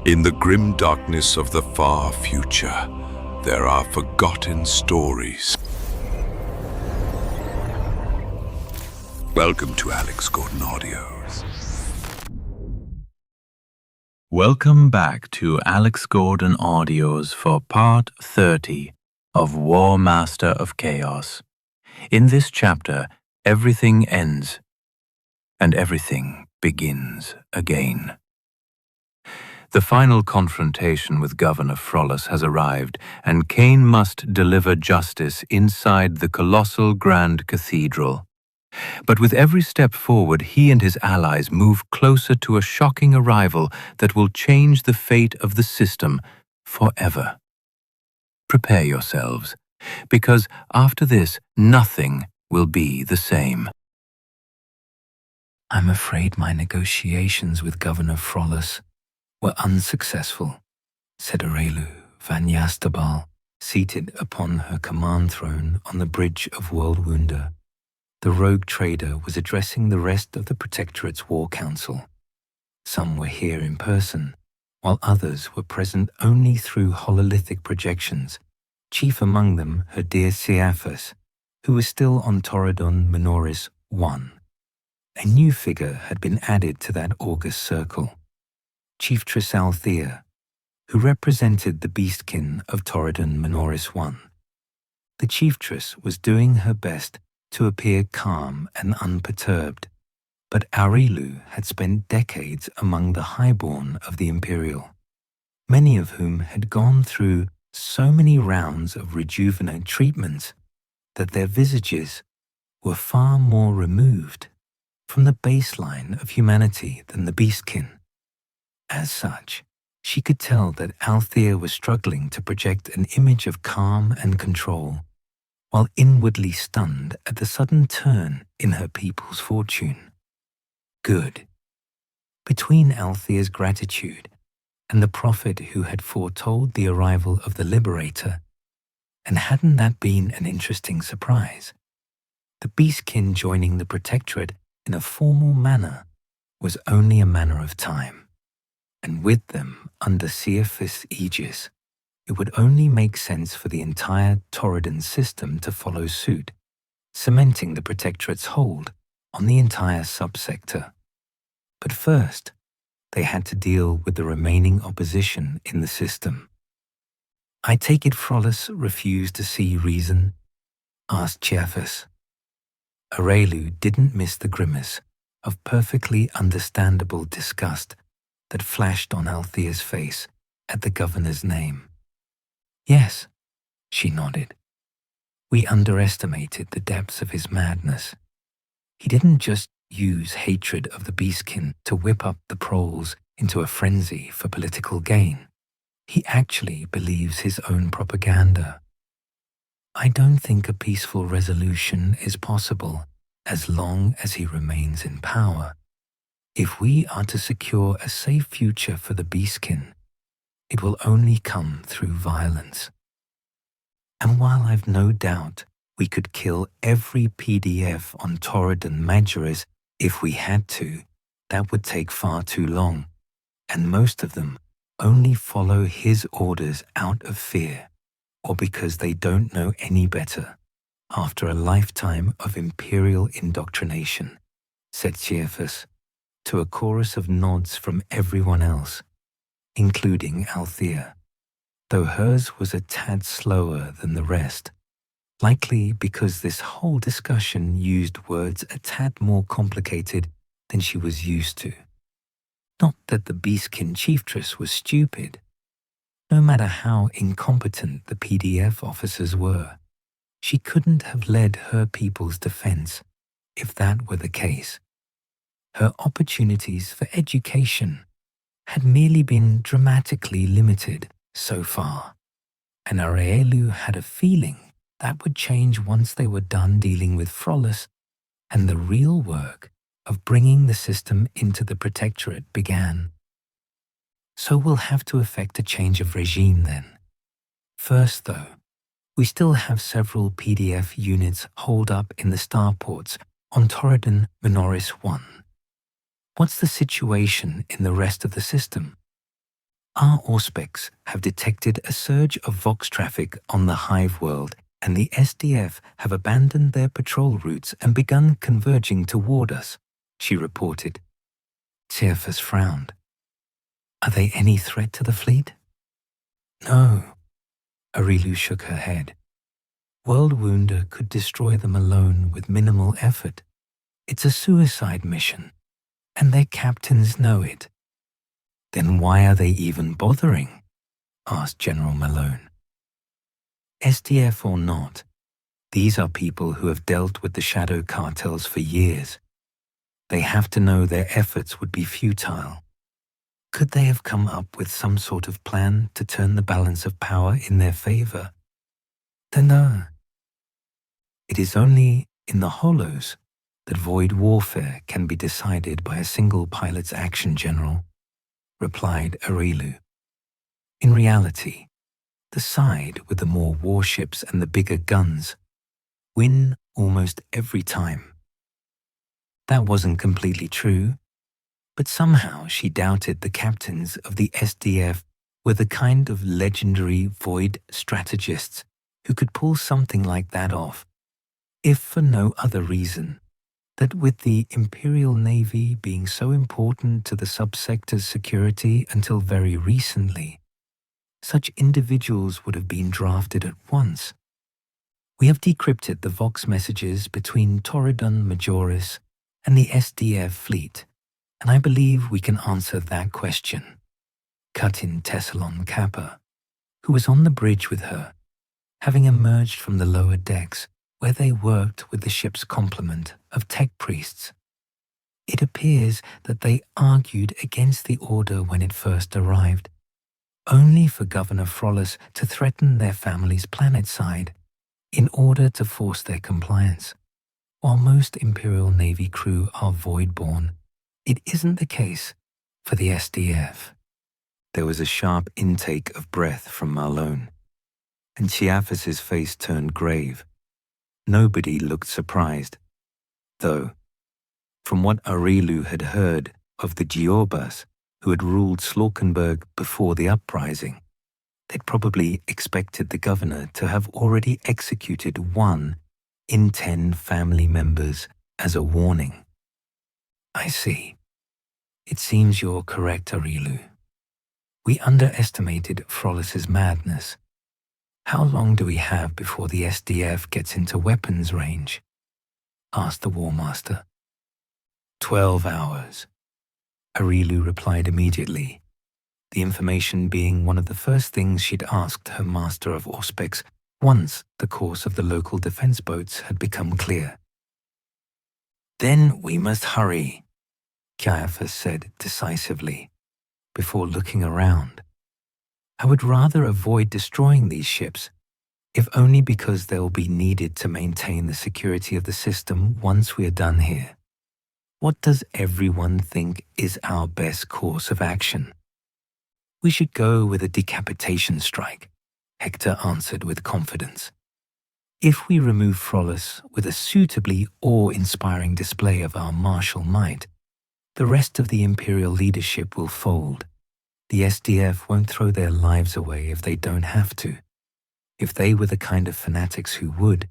In the grim darkness of the far future, there are forgotten stories. Welcome to Alex Gordon Audios. Welcome back to Alex Gordon Audios for part 30 of Warmaster of Chaos. In this chapter, everything ends and everything begins again. The final confrontation with Governor Frollus has arrived, and Cain must deliver justice inside the colossal Grand Cathedral. But with every step forward, he and his allies move closer to a shocking arrival that will change the fate of the system forever. Prepare yourselves, because after this, nothing will be the same. I'm afraid my negotiations with Governor Frollus were unsuccessful, said Arelu van Yastabal, seated upon her command throne on the bridge of Worldwound. The rogue trader was addressing the rest of the Protectorate's War Council. Some were here in person, while others were present only through hololithic projections, chief among them her dear Ciaphas, who was still on Torredon Majoris 1. A new figure had been added to that august circle, Chieftess Althea, who represented the Beastkin of Torredon Majoris 1. The Chieftess was doing her best to appear calm and unperturbed, but Arelu had spent decades among the highborn of the Imperial, many of whom had gone through so many rounds of rejuvenant treatments that their visages were far more removed from the baseline of humanity than the Beastkin. As such, she could tell that Althea was struggling to project an image of calm and control, while inwardly stunned at the sudden turn in her people's fortune. Good. Between Althea's gratitude and the prophet who had foretold the arrival of the Liberator, and hadn't that been an interesting surprise, the Beastkin joining the Protectorate in a formal manner was only a matter of time. And with them, under Ciaphas' aegis, it would only make sense for the entire Torredon system to follow suit, cementing the Protectorate's hold on the entire subsector. But first, they had to deal with the remaining opposition in the system. I take it Frolus refused to see reason? Asked Ciaphas. Arelu didn't miss the grimace of perfectly understandable disgust that flashed on Althea's face at the governor's name. Yes, she nodded. We underestimated the depths of his madness. He didn't just use hatred of the Beastkin to whip up the proles into a frenzy for political gain. He actually believes his own propaganda. I don't think a peaceful resolution is possible as long as he remains in power. If we are to secure a safe future for the Beastkin, it will only come through violence. And while I've no doubt we could kill every PDF on Torredon Majoris if we had to, that would take far too long, and most of them only follow his orders out of fear or because they don't know any better after a lifetime of imperial indoctrination, said Ciaphas, to a chorus of nods from everyone else, including Althea, though hers was a tad slower than the rest, likely because this whole discussion used words a tad more complicated than she was used to. Not that the Beastkin Chieftess was stupid. No matter how incompetent the PDF officers were, she couldn't have led her people's defense if that were the case. Her opportunities for education had merely been dramatically limited so far, and Arelu had a feeling that would change once they were done dealing with Frollus and the real work of bringing the system into the Protectorate began. So we'll have to effect a change of regime then. First, though, we still have several PDF units holed up in the starports on Torredon Majoris 1. What's the situation in the rest of the system? Our Auspex have detected a surge of Vox traffic on the Hive world, and the SDF have abandoned their patrol routes and begun converging toward us, she reported. Ciaphas frowned. Are they any threat to the fleet? No. Arelu shook her head. World Wounda could destroy them alone with minimal effort. It's a suicide mission, and their captains know it. Then why are they even bothering? Asked General Malone. SDF or not, these are people who have dealt with the shadow cartels for years. They have to know their efforts would be futile. Could they have come up with some sort of plan to turn the balance of power in their favor? No. It is only in the hollows that void warfare can be decided by a single pilot's action, General, replied Arelu. In reality, the side with the more warships and the bigger guns win almost every time. That wasn't completely true, but somehow she doubted the captains of the SDF were the kind of legendary void strategists who could pull something like that off, if for no other reason that with the Imperial Navy being so important to the subsector's security until very recently, such individuals would have been drafted at once. We have decrypted the Vox messages between Torredon Majoris and the SDF fleet, and I believe we can answer that question, cut in Tessalon Kappa, who was on the bridge with her, having emerged from the lower decks where they worked with the ship's complement of tech priests. It appears that they argued against the order when it first arrived, only for Governor Frolus to threaten their family's planet side in order to force their compliance. While most Imperial Navy crew are void-born, it isn't the case for the SDF. There was a sharp intake of breath from Malone, and Ciaphas's face turned grave. Nobody looked surprised, though, from what Arelu had heard of the Giobas who had ruled Slaukenberg before the uprising, they'd probably expected the governor to have already executed 1 in 10 family members as a warning. I see. It seems you're correct, Arelu. We underestimated Frolus's madness. How long do we have before the SDF gets into weapons range? Asked the Warmaster. 12 hours. Arelu replied immediately, the information being one of the first things she'd asked her master of Auspex once the course of the local defense boats had become clear. Then we must hurry, Ciaphas said decisively, before looking around. I would rather avoid destroying these ships, if only because they'll be needed to maintain the security of the system once we are done here. What does everyone think is our best course of action? We should go with a decapitation strike, Hector answered with confidence. If we remove Frolus with a suitably awe-inspiring display of our martial might, the rest of the Imperial leadership will fold. The SDF won't throw their lives away if they don't have to. If they were the kind of fanatics who would,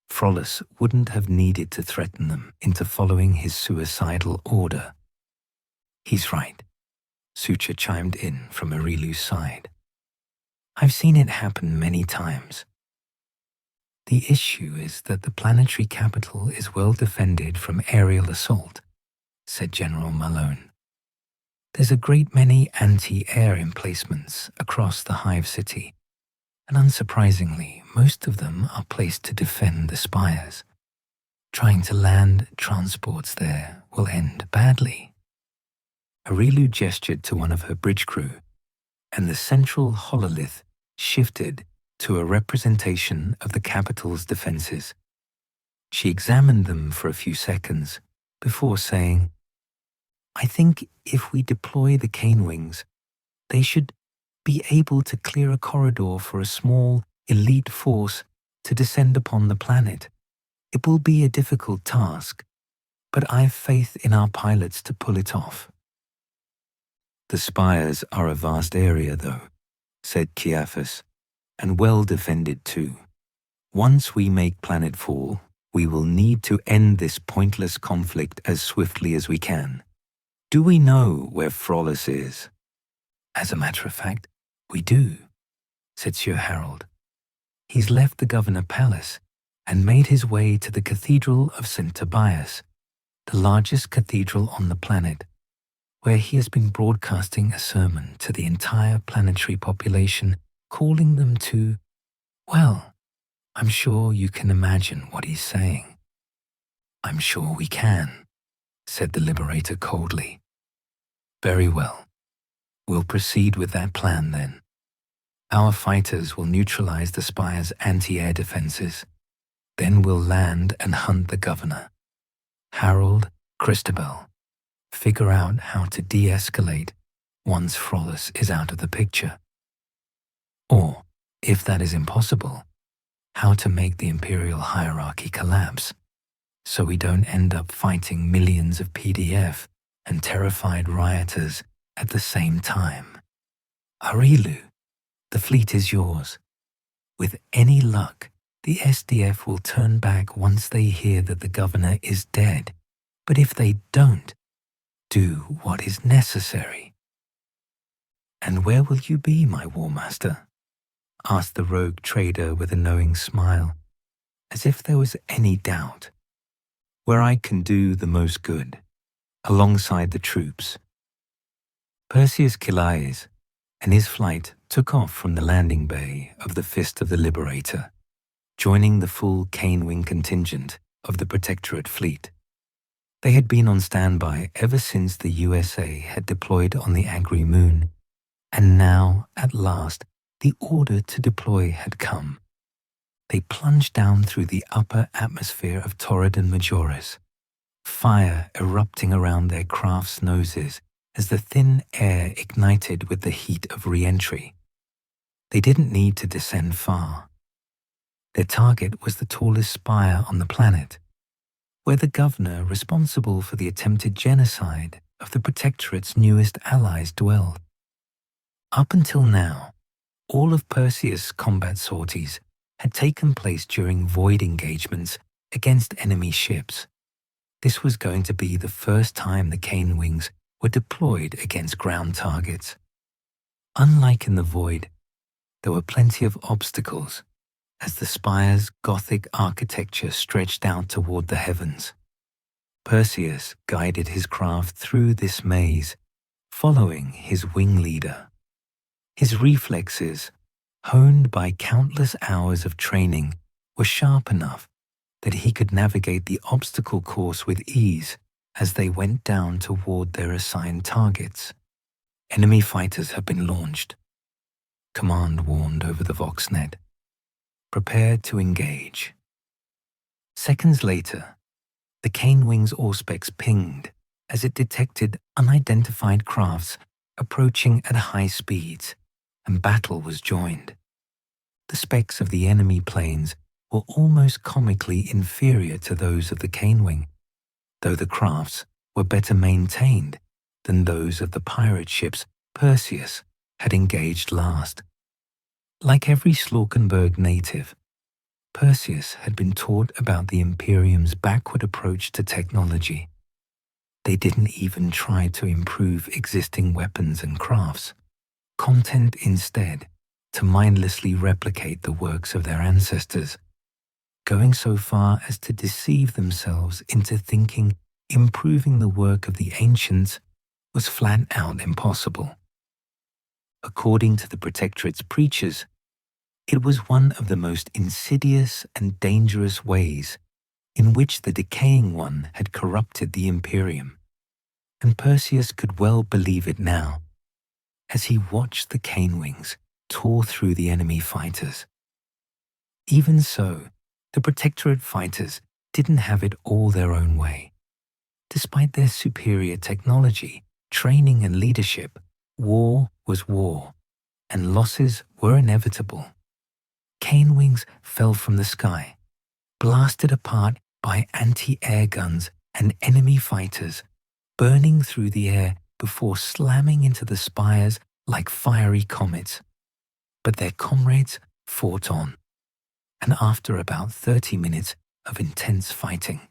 Frolus wouldn't have needed to threaten them into following his suicidal order. He's right, Sucha chimed in from Arelu's side. I've seen it happen many times. The issue is that the planetary capital is well defended from aerial assault, said General Malone. There's a great many anti-air emplacements across the Hive City, and unsurprisingly, most of them are placed to defend the spires. Trying to land transports there will end badly. Arelu gestured to one of her bridge crew, and the central hololith shifted to a representation of the capital's defenses. She examined them for a few seconds before saying, I think if we deploy the Cainwings, they should be able to clear a corridor for a small, elite force to descend upon the planet. It will be a difficult task, but I have faith in our pilots to pull it off. "The spires are a vast area, though," said Ciaphas, "and well defended too. Once we make planetfall, we will need to end this pointless conflict as swiftly as we can. Do we know where Frolus is?" "As a matter of fact, we do," said Sir Harold. "He's left the Governor Palace and made his way to the Cathedral of St. Tobias, the largest cathedral on the planet, where he has been broadcasting a sermon to the entire planetary population, calling them to, well, I'm sure you can imagine what he's saying." "I'm sure we can," said the Liberator coldly. "Very well. We'll proceed with that plan then. Our fighters will neutralize the spire's anti-air defenses. Then we'll land and hunt the Governor. Harold, Christabel, figure out how to de-escalate once Frolus is out of the picture. Or, if that is impossible, how to make the Imperial hierarchy collapse, so we don't end up fighting millions of PDF and terrified rioters at the same time. Arelu, the fleet is yours. With any luck, the SDF will turn back once they hear that the Governor is dead, but if they don't, do what is necessary." "And where will you be, my Warmaster?" asked the rogue trader with a knowing smile, as if there was any doubt. "Where I can do the most good, alongside the troops." Perseus Kilaes and his flight took off from the landing bay of the Fist of the Liberator, joining the full Cainwing contingent of the Protectorate fleet. They had been on standby ever since the USA had deployed on the Agri Moon, and now, at last, the order to deploy had come. They plunged down through the upper atmosphere of Torredon Majoris, fire erupting around their craft's noses as the thin air ignited with the heat of re-entry. They didn't need to descend far. Their target was the tallest spire on the planet, where the Governor responsible for the attempted genocide of the Protectorate's newest allies dwelled. Up until now, all of Perseus' combat sorties had taken place during void engagements against enemy ships. This was going to be the first time the Cainwings were deployed against ground targets. Unlike in the void, there were plenty of obstacles as the spire's Gothic architecture stretched out toward the heavens. Perseus guided his craft through this maze, following his wing leader. His reflexes, honed by countless hours of training, were sharp enough that he could navigate the obstacle course with ease as they went down toward their assigned targets. "Enemy fighters have been launched," Command warned over the Voxnet. "Prepare to engage." Seconds later, the Cainwings Auspex pinged as it detected unidentified crafts approaching at high speeds, and battle was joined. The specs of the enemy planes were almost comically inferior to those of the Cainwing, though the crafts were better maintained than those of the pirate ships Perseus had engaged last. Like every Slaukenberg native, Perseus had been taught about the Imperium's backward approach to technology. They didn't even try to improve existing weapons and crafts, content instead to mindlessly replicate the works of their ancestors, going so far as to deceive themselves into thinking improving the work of the ancients was flat out impossible. According to the Protectorate's preachers, it was one of the most insidious and dangerous ways in which the Decaying One had corrupted the Imperium, and Perseus could well believe it now, as he watched the Cainwings tore through the enemy fighters. Even so, the Protectorate fighters didn't have it all their own way. Despite their superior technology, training and leadership, war was war, and losses were inevitable. Cainwings fell from the sky, blasted apart by anti-air guns and enemy fighters, burning through the air before slamming into the spires like fiery comets. But their comrades fought on, and after about 30 minutes of intense fighting,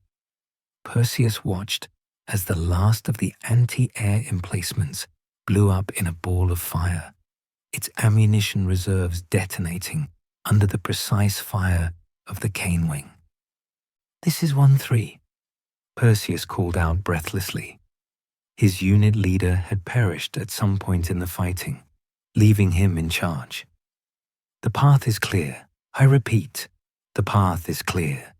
Perseus watched as the last of the anti-air emplacements blew up in a ball of fire, its ammunition reserves detonating under the precise fire of the Cainwing. "This is 1-3, Perseus called out breathlessly. His unit leader had perished at some point in the fighting, leaving him in charge. "The path is clear. I repeat, the path is clear."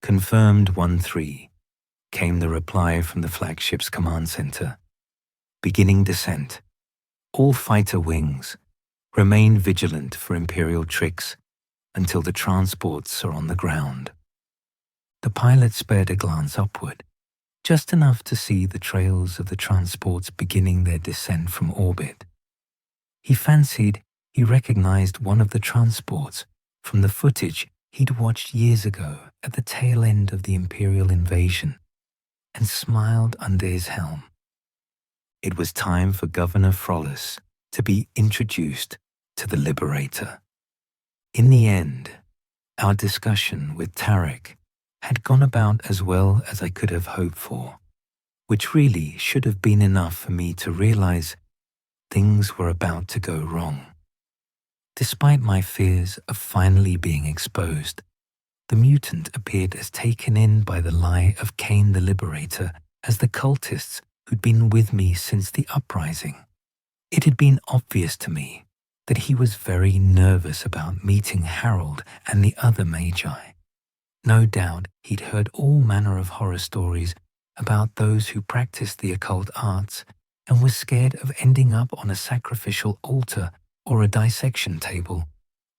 "Confirmed 1-3, came the reply from the flagship's command center. "Beginning descent. All fighter wings, remain vigilant for Imperial tricks until the transports are on the ground." The pilot spared a glance upward, just enough to see the trails of the transports beginning their descent from orbit. He fancied he recognized one of the transports from the footage he'd watched years ago at the tail end of the Imperial invasion, and smiled under his helm. It was time for Governor Frolus to be introduced to the Liberator. In the end, our discussion with Tarek had gone about as well as I could have hoped for, which really should have been enough for me to realize things were about to go wrong. Despite my fears of finally being exposed, the mutant appeared as taken in by the lie of Cain the Liberator as the cultists who'd been with me since the uprising. It had been obvious to me that he was very nervous about meeting Harold and the other Magi. No doubt he'd heard all manner of horror stories about those who practiced the occult arts and was scared of ending up on a sacrificial altar or a dissection table,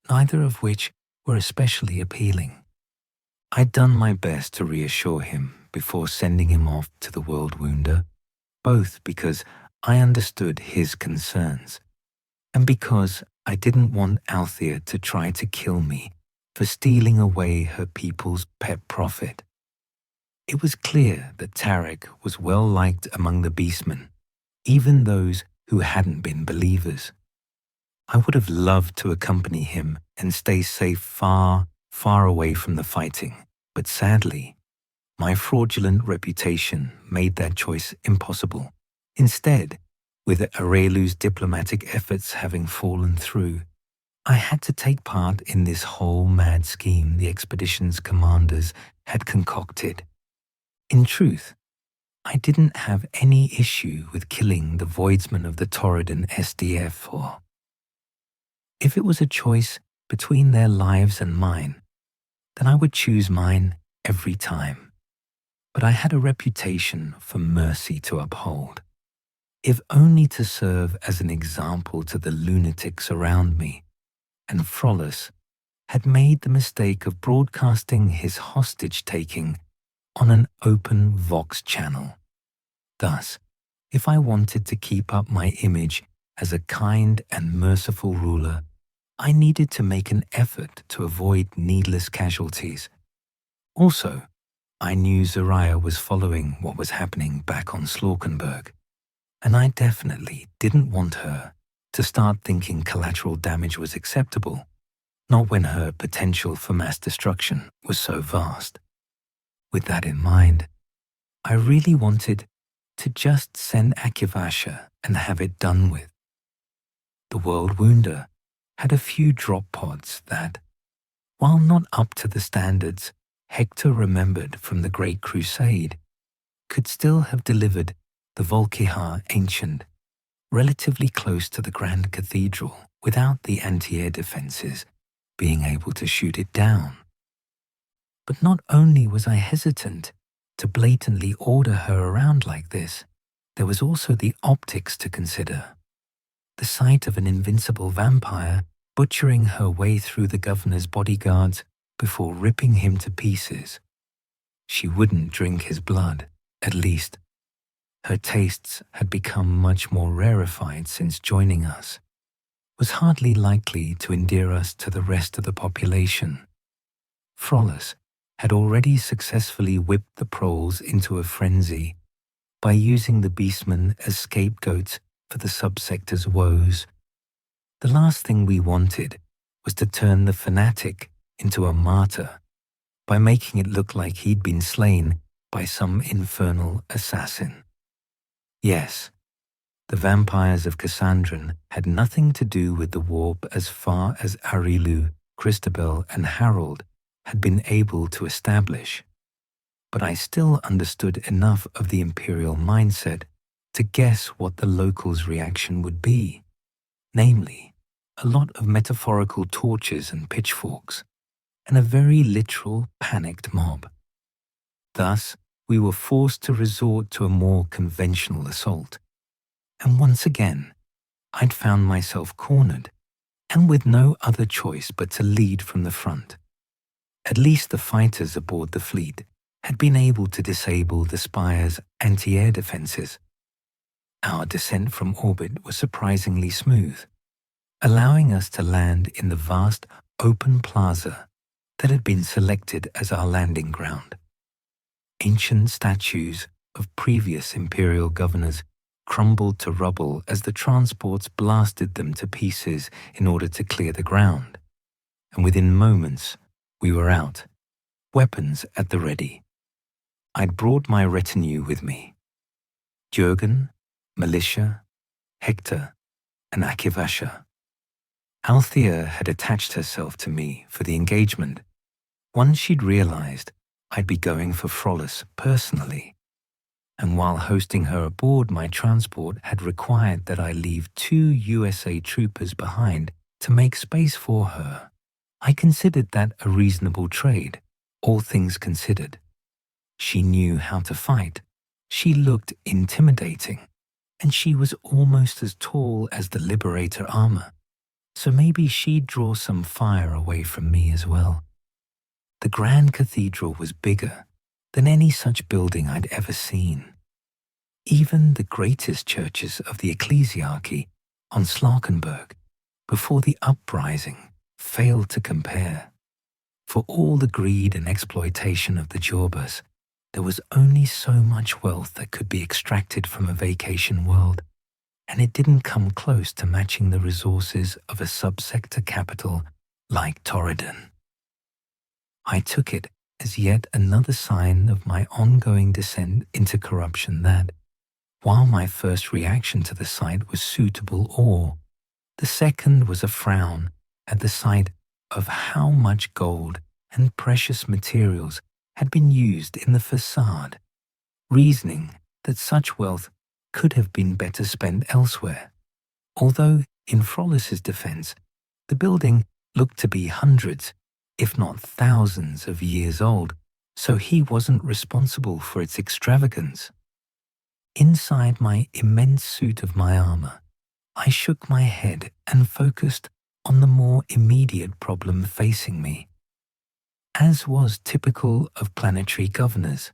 neither of which were especially appealing. I'd done my best to reassure him before sending him off to the World Wounder, both because I understood his concerns and because I didn't want Althea to try to kill me for stealing away her people's pet prophet. It was clear that Tarek was well liked among the beastmen, even those who hadn't been believers. I would have loved to accompany him and stay safe far, far away from the fighting, but sadly, my fraudulent reputation made that choice impossible. Instead, with Arelu's diplomatic efforts having fallen through, I had to take part in this whole mad scheme the expedition's commanders had concocted. In truth, I didn't have any issue with killing the voidsman of the Torredon SDF, or if it was a choice between their lives and mine, then I would choose mine every time. But I had a reputation for mercy to uphold, if only to serve as an example to the lunatics around me, and Frolus had made the mistake of broadcasting his hostage-taking on an open Vox channel. Thus, if I wanted to keep up my image as a kind and merciful ruler, I needed to make an effort to avoid needless casualties. Also, I knew Zariah was following what was happening back on Slaukenberg, and I definitely didn't want her to start thinking collateral damage was acceptable, not when her potential for mass destruction was so vast. With that in mind, I really wanted to just send Akivasha and have it done with. The World Wounder had a few drop pods that, while not up to the standards Hector remembered from the Great Crusade, could still have delivered the Volkihar Ancient relatively close to the Grand Cathedral without the anti-air defenses being able to shoot it down. But not only was I hesitant to blatantly order her around like this, there was also the optics to consider. The sight of an invincible vampire butchering her way through the governor's bodyguards before ripping him to pieces. She wouldn't drink his blood, at least. Her tastes had become much more rarefied since joining us, was hardly likely to endear us to the rest of the population. Frolus had already successfully whipped the proles into a frenzy by using the beastmen as scapegoats for the subsector's woes. The last thing we wanted was to turn the fanatic into a martyr by making it look like he'd been slain by some infernal assassin. Yes, the vampires of Cassandran had nothing to do with the warp as far as Arilu, Christabel, and Harold had been able to establish, but I still understood enough of the Imperial mindset to guess what the locals' reaction would be, namely, a lot of metaphorical torches and pitchforks, and a very literal, panicked mob. Thus, we were forced to resort to a more conventional assault. And once again, I'd found myself cornered, and with no other choice but to lead from the front. At least the fighters aboard the fleet had been able to disable the Spire's anti-air defenses. Our descent from orbit was surprisingly smooth, allowing us to land in the vast open plaza that had been selected as our landing ground. Ancient statues of previous Imperial governors crumbled to rubble as the transports blasted them to pieces in order to clear the ground, and within moments we were out, weapons at the ready. I'd brought my retinue with me: Jurgen, Militia, Hector, and Akivasha. Althea had attached herself to me for the engagement once she'd realized I'd be going for Frolus personally, and while hosting her aboard my transport had required that I leave 2 USA troopers behind to make space for her, I considered that a reasonable trade, all things considered. She knew how to fight, she looked intimidating, and she was almost as tall as the Liberator Armor, so maybe she'd draw some fire away from me as well. The Grand Cathedral was bigger than any such building I'd ever seen. Even the greatest churches of the ecclesiarchy on Slarkenberg before the uprising failed to compare. For all the greed and exploitation of the Jobbers, there was only so much wealth that could be extracted from a vacation world, and it didn't come close to matching the resources of a subsector capital like Torredon. I took it as yet another sign of my ongoing descent into corruption that, while my first reaction to the sight was suitable awe, the second was a frown at the sight of how much gold and precious materials had been used in the facade, reasoning that such wealth could have been better spent elsewhere, although in Frolus's defense, the building looked to be hundreds, if not thousands of years old, so he wasn't responsible for its extravagance. Inside my immense suit of my armor, I shook my head and focused on the more immediate problem facing me. As was typical of planetary governors,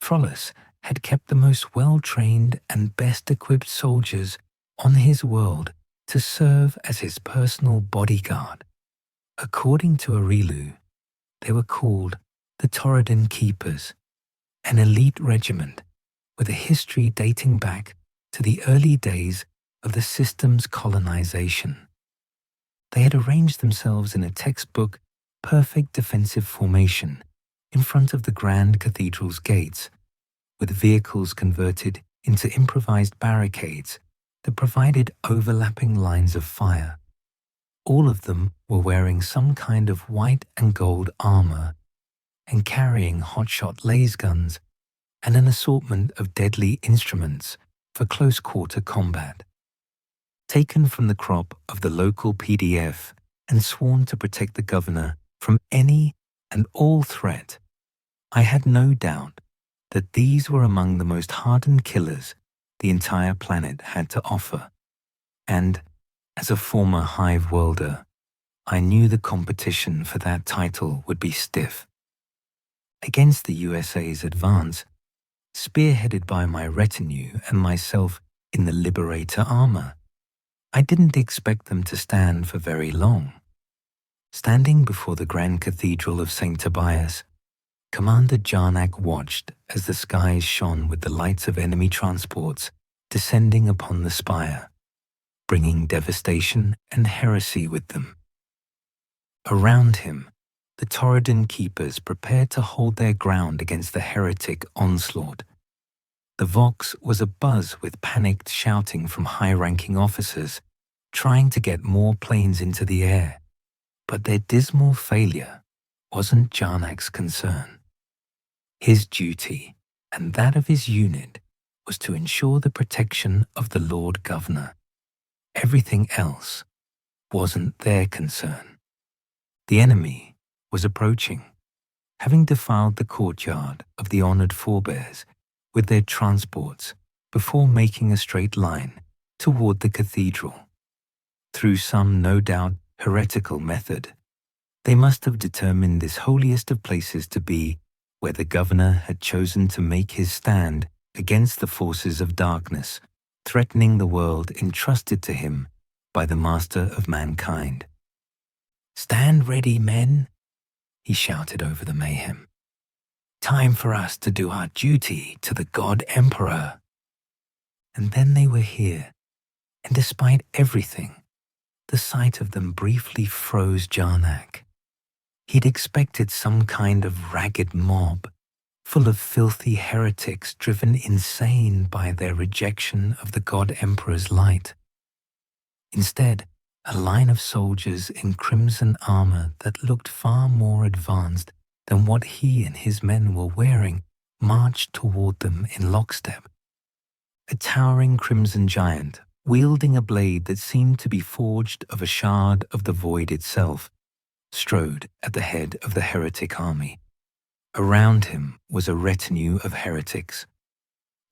Frolus had kept the most well-trained and best-equipped soldiers on his world to serve as his personal bodyguard. According to Arilu, they were called the Torredon Keepers, an elite regiment with a history dating back to the early days of the system's colonization. They had arranged themselves in a textbook perfect defensive formation in front of the Grand Cathedral's gates, with vehicles converted into improvised barricades that provided overlapping lines of fire. All of them were wearing some kind of white and gold armor and carrying hotshot laser guns and an assortment of deadly instruments for close-quarter combat. Taken from the crop of the local PDF and sworn to protect the governor from any and all threat, I had no doubt that these were among the most hardened killers the entire planet had to offer, and as a former Hive-worlder, I knew the competition for that title would be stiff. Against the USA's advance, spearheaded by my retinue and myself in the Liberator Armor, I didn't expect them to stand for very long. Standing before the Grand Cathedral of St. Tobias, Commander Jarnac watched as the skies shone with the lights of enemy transports descending upon the spire, bringing devastation and heresy with them. Around him, the Torredon Keepers prepared to hold their ground against the heretic onslaught. The Vox was abuzz with panicked shouting from high-ranking officers, trying to get more planes into the air. But their dismal failure wasn't Jarnac's concern. His duty, and that of his unit, was to ensure the protection of the Lord Governor. Everything else wasn't their concern. The enemy was approaching, having defiled the courtyard of the honored forebears with their transports before making a straight line toward the cathedral. Through some no doubt heretical method, they must have determined this holiest of places to be where the governor had chosen to make his stand against the forces of darkness, threatening the world entrusted to him by the master of mankind. "Stand ready, men," he shouted over the mayhem. "Time for us to do our duty to the God Emperor." And then they were here, and despite everything, the sight of them briefly froze Jarnac. He'd expected some kind of ragged mob, full of filthy heretics driven insane by their rejection of the God Emperor's light. Instead, a line of soldiers in crimson armor that looked far more advanced than what he and his men were wearing marched toward them in lockstep. A towering crimson giant, wielding a blade that seemed to be forged of a shard of the void itself, strode at the head of the heretic army. Around him was a retinue of heretics,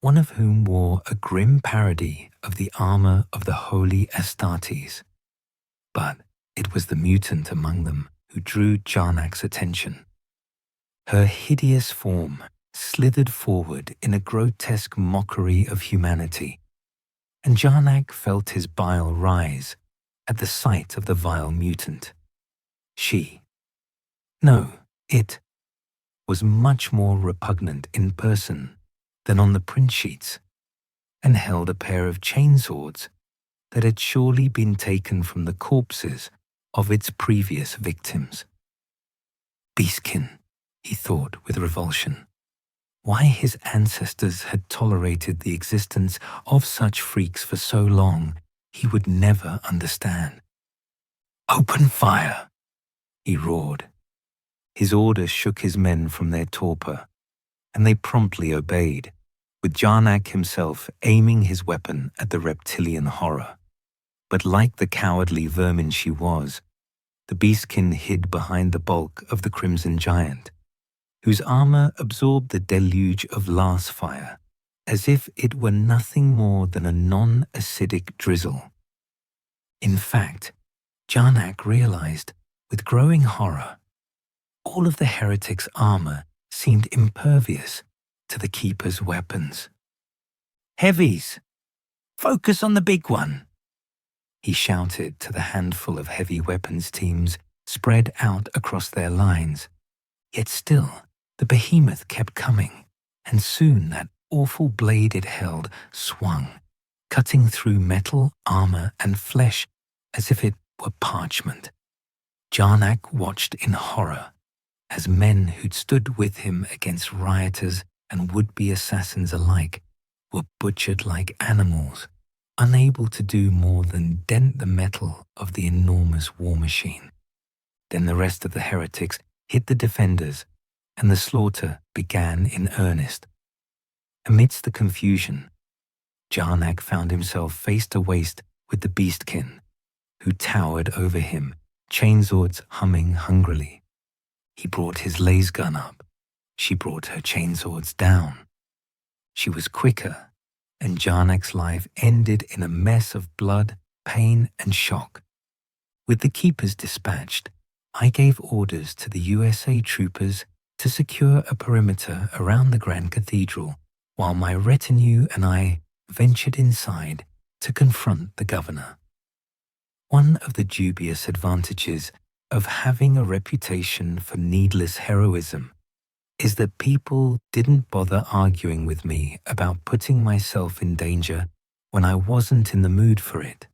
one of whom wore a grim parody of the armor of the holy Astartes. But it was the mutant among them who drew Jarnac's attention. Her hideous form slithered forward in a grotesque mockery of humanity, and Jarnac felt his bile rise at the sight of the vile mutant. It was much more repugnant in person than on the print sheets, and held a pair of chainswords that had surely been taken from the corpses of its previous victims. Beastkin, he thought with revulsion. Why his ancestors had tolerated the existence of such freaks for so long, he would never understand. "Open fire!" he roared. His order shook his men from their torpor, and they promptly obeyed, with Jarnac himself aiming his weapon at the reptilian horror. But like the cowardly vermin she was, the Beastkin hid behind the bulk of the Crimson Giant, whose armor absorbed the deluge of Lars fire, as if it were nothing more than a non-acidic drizzle. In fact, Jarnac realized, with growing horror, all of the heretics' armor seemed impervious to the Keeper's weapons. "Heavies! Focus on the big one!" he shouted to the handful of heavy weapons teams spread out across their lines. Yet still, the behemoth kept coming, and soon that awful blade it held swung, cutting through metal, armor, and flesh as if it were parchment. Jarnac watched in horror as men who'd stood with him against rioters and would-be assassins alike were butchered like animals, unable to do more than dent the metal of the enormous war machine. Then the rest of the heretics hit the defenders, and the slaughter began in earnest. Amidst the confusion, Jarnac found himself face to waist with the Beastkin, who towered over him, chainswords humming hungrily. He brought his laser gun up. She brought her chainswords down. She was quicker, and Jarnac's life ended in a mess of blood, pain, and shock. With the Keepers dispatched, I gave orders to the USA troopers to secure a perimeter around the Grand Cathedral, while my retinue and I ventured inside to confront the governor. One of the dubious advantages of having a reputation for needless heroism is that people didn't bother arguing with me about putting myself in danger when I wasn't in the mood for it,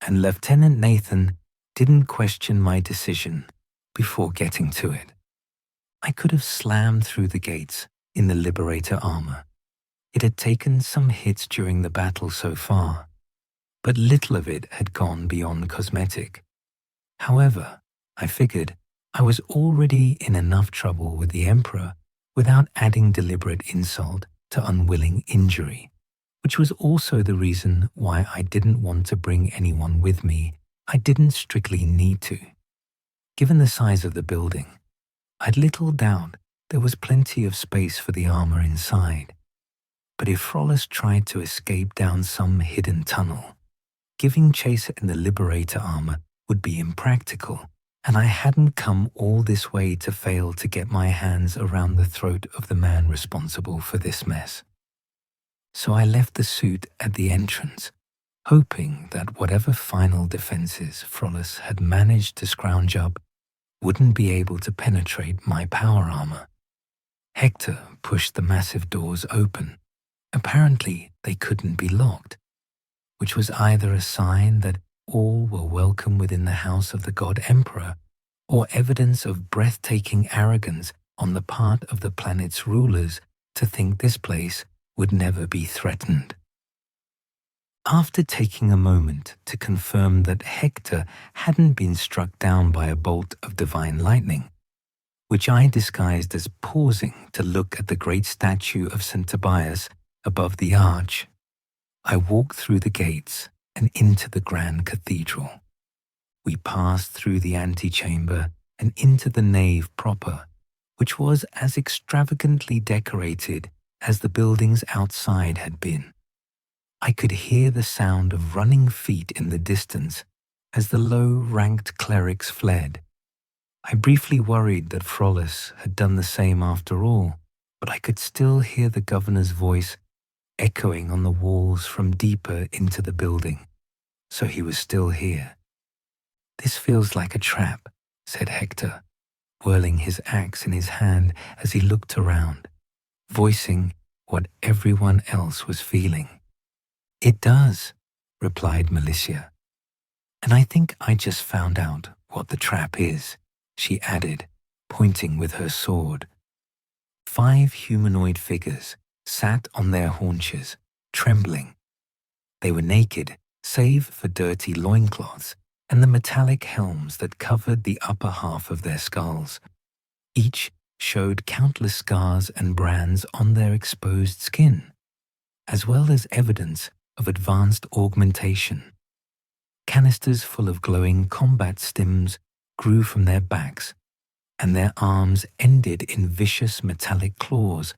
and Lieutenant Nathan didn't question my decision before getting to it. I could have slammed through the gates in the Liberator Armor. It had taken some hits during the battle so far, but little of it had gone beyond cosmetic. However, I figured I was already in enough trouble with the Emperor without adding deliberate insult to unwilling injury, which was also the reason why I didn't want to bring anyone with me I didn't strictly need to. Given the size of the building, I'd little doubt there was plenty of space for the armor inside. But if Frolus tried to escape down some hidden tunnel, giving chase in the Liberator Armor would be impractical, and I hadn't come all this way to fail to get my hands around the throat of the man responsible for this mess. So I left the suit at the entrance, hoping that whatever final defenses Frolus had managed to scrounge up wouldn't be able to penetrate my power armor. Hector pushed the massive doors open. Apparently, they couldn't be locked, which was either a sign that all were welcome within the house of the God Emperor, or evidence of breathtaking arrogance on the part of the planet's rulers to think this place would never be threatened. After taking a moment to confirm that Hector hadn't been struck down by a bolt of divine lightning, which I disguised as pausing to look at the great statue of St. Tobias above the arch, I walked through the gates and into the Grand Cathedral. We passed through the antechamber and into the nave proper, which was as extravagantly decorated as the buildings outside had been. I could hear the sound of running feet in the distance as the low-ranked clerics fled. I briefly worried that Frolus had done the same after all, but I could still hear the governor's voice echoing on the walls from deeper into the building, so he was still here. "This feels like a trap," said Hector, whirling his axe in his hand as he looked around, voicing what everyone else was feeling. "It does," replied Milicia. "And I think I just found out what the trap is," she added, pointing with her sword. 5 humanoid figures sat on their haunches, trembling. They were naked, save for dirty loincloths and the metallic helms that covered the upper half of their skulls. Each showed countless scars and brands on their exposed skin, as well as evidence of advanced augmentation. Canisters full of glowing combat stims grew from their backs, and their arms ended in vicious metallic claws,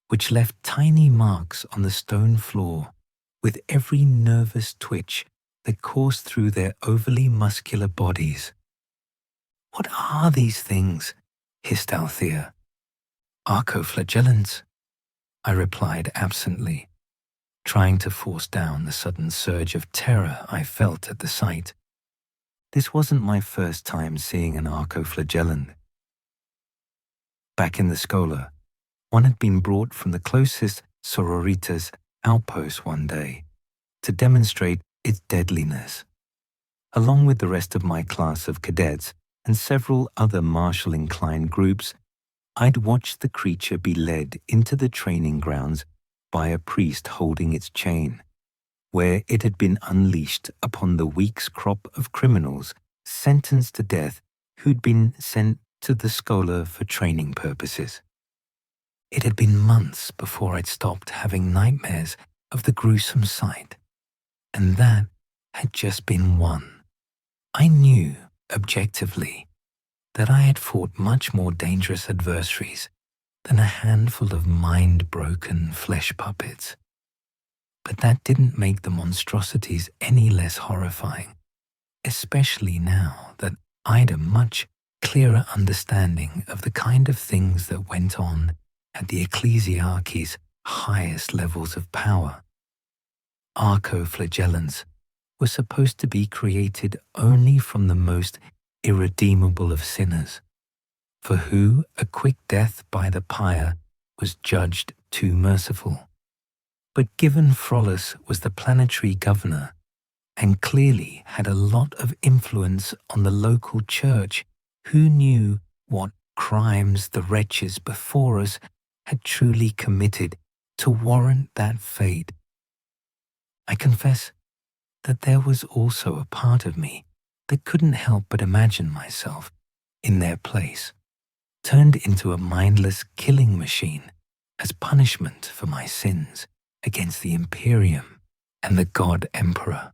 which left tiny marks on the stone floor with every nervous twitch that coursed through their overly muscular bodies. "What are these things?" hissed Althea. "Arco-flagellants," I replied absently, trying to force down the sudden surge of terror I felt at the sight. This wasn't my first time seeing an arco-flagellant. Back in the Schola, one had been brought from the closest sororitas outpost one day to demonstrate its deadliness. Along with the rest of my class of cadets and several other martial-inclined groups, I'd watched the creature be led into the training grounds by a priest holding its chain, where it had been unleashed upon the week's crop of criminals sentenced to death who'd been sent to the Schola for training purposes. It had been months before I'd stopped having nightmares of the gruesome sight, and that had just been one. I knew, objectively, that I had fought much more dangerous adversaries than a handful of mind-broken flesh puppets. But that didn't make the monstrosities any less horrifying, especially now that I'd a much clearer understanding of the kind of things that went on at the ecclesiarchy's highest levels of power. Arco-flagellants were supposed to be created only from the most irredeemable of sinners, for who a quick death by the pyre was judged too merciful. But given Frollus was the planetary governor and clearly had a lot of influence on the local church, who knew what crimes the wretches before us had truly committed to warrant that fate? I confess that there was also a part of me that couldn't help but imagine myself in their place, turned into a mindless killing machine as punishment for my sins against the Imperium and the God Emperor.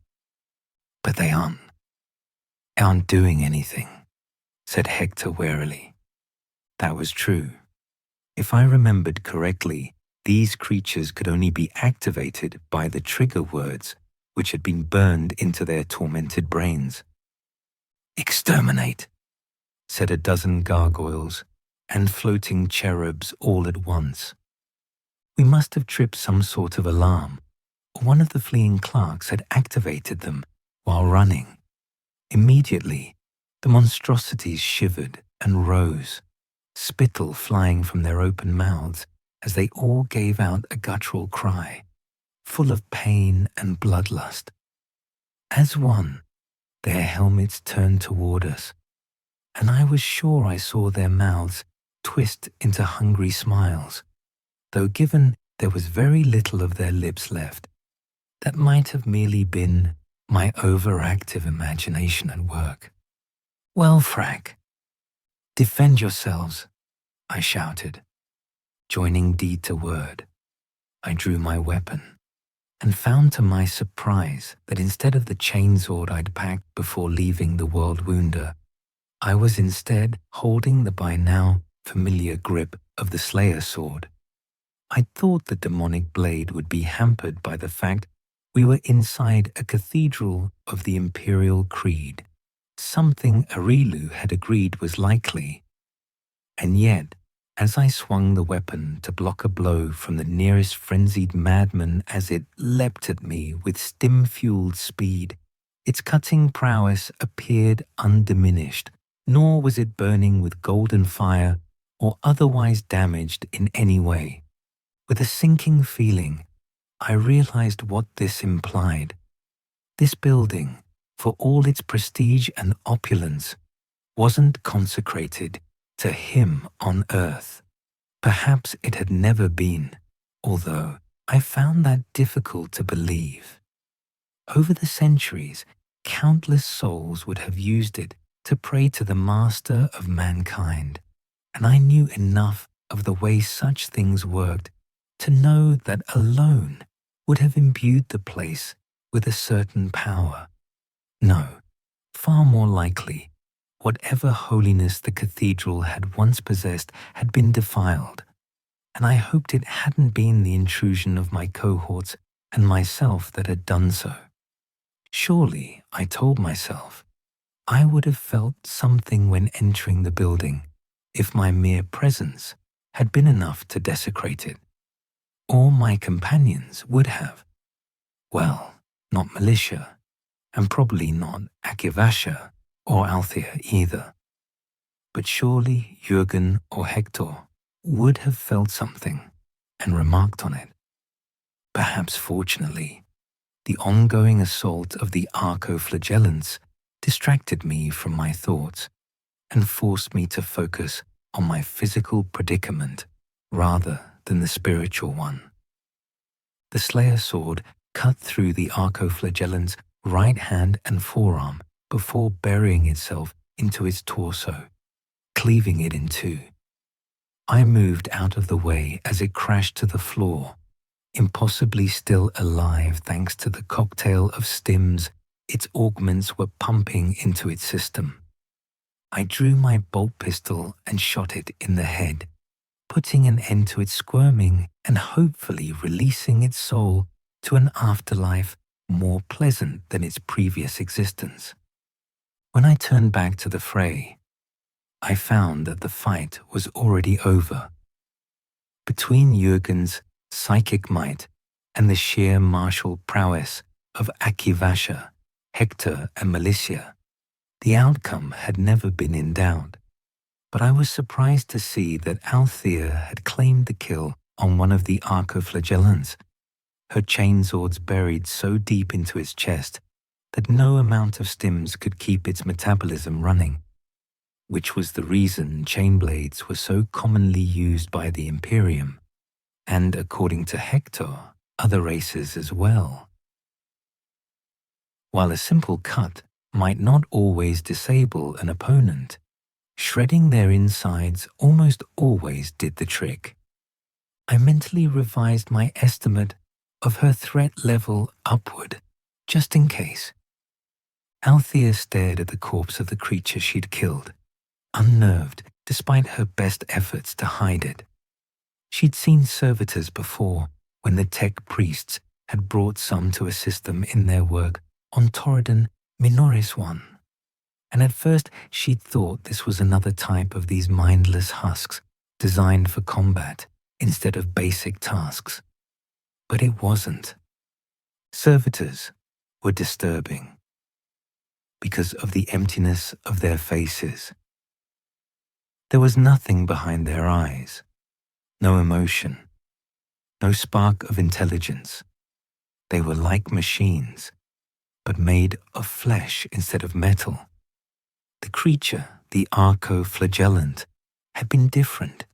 But they aren't doing anything, said Hector warily. That was true. If I remembered correctly, these creatures could only be activated by the trigger words which had been burned into their tormented brains. Exterminate, said a dozen gargoyles and floating cherubs all at once. We must have tripped some sort of alarm, or one of the fleeing clerks had activated them while running. Immediately, the monstrosities shivered and rose, spittle flying from their open mouths as they all gave out a guttural cry, full of pain and bloodlust. As one, their helmets turned toward us, and I was sure I saw their mouths twist into hungry smiles, though given there was very little of their lips left, that might have merely been my overactive imagination at work. Well, Frack, defend yourselves, I shouted. Joining deed to word, I drew my weapon and found to my surprise that instead of the chainsword I'd packed before leaving the World Wounder, I was instead holding the by now familiar grip of the Slayer sword. I thought the demonic blade would be hampered by the fact we were inside a cathedral of the Imperial Creed, something Arelu had agreed was likely. And yet, as I swung the weapon to block a blow from the nearest frenzied madman as it leapt at me with stim-fueled speed, its cutting prowess appeared undiminished, nor was it burning with golden fire or otherwise damaged in any way. With a sinking feeling, I realized what this implied. This building, for all its prestige and opulence, wasn't consecrated to him on earth. Perhaps it had never been, although I found that difficult to believe. Over the centuries, countless souls would have used it to pray to the master of mankind, and I knew enough of the way such things worked to know that alone would have imbued the place with a certain power. No, far more likely, whatever holiness the cathedral had once possessed had been defiled, and I hoped it hadn't been the intrusion of my cohorts and myself that had done so. Surely, I told myself, I would have felt something when entering the building if my mere presence had been enough to desecrate it. Or my companions would have. Well, not Militia, and probably not Akivasha or Althea either. But surely Jürgen or Hector would have felt something and remarked on it. Perhaps fortunately, the ongoing assault of the Arco-flagellants distracted me from my thoughts and forced me to focus on my physical predicament rather than the spiritual one. The Slayer sword cut through the Arco-flagellant's right hand and forearm before burying itself into its torso, cleaving it in two. I moved out of the way as it crashed to the floor, impossibly still alive thanks to the cocktail of stims its augments were pumping into its system. I drew my bolt pistol and shot it in the head, putting an end to its squirming and hopefully releasing its soul to an afterlife more pleasant than its previous existence. When I turned back to the fray, I found that the fight was already over. Between Jürgen's psychic might and the sheer martial prowess of Akivasha, Hector, and Militia, the outcome had never been in doubt. but I was surprised to see that Althea had claimed the kill on one of the Arco-flagellants, her chainswords buried so deep into its chest that no amount of stims could keep its metabolism running, which was the reason chain blades were so commonly used by the Imperium, and according to Hector, other races as well. While a simple cut might not always disable an opponent, shredding their insides almost always did the trick. I mentally revised my estimate of her threat level upward, just in case. Althea stared at the corpse of the creature she'd killed, unnerved despite her best efforts to hide it. She'd seen servitors before when the tech priests had brought some to assist them in their work on Torredon Majoris one, and at first she'd thought this was another type of these mindless husks designed for combat instead of basic tasks. But it wasn't. Servitors were disturbing because of the emptiness of their faces. There was nothing behind their eyes, no emotion, no spark of intelligence. They were like machines, but made of flesh instead of metal. The creature, the Arco-flagellant, had been different.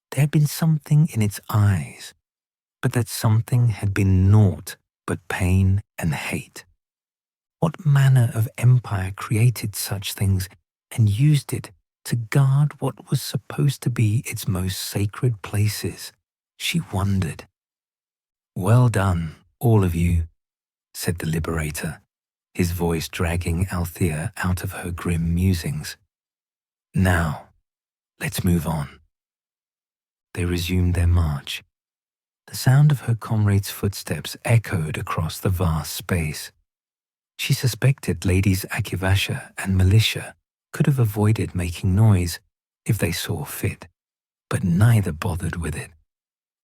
There had been something in its eyes, but that something had been naught but pain and hate. What manner of empire created such things and used it to guard what was supposed to be its most sacred places? She wondered. "Well done, all of you," said the Liberator, his voice dragging Althea out of her grim musings. "Now, let's move on." They resumed their march. The sound of her comrade's footsteps echoed across the vast space. She suspected Ladies Akivasha and Militia could have avoided making noise if they saw fit, but neither bothered with it.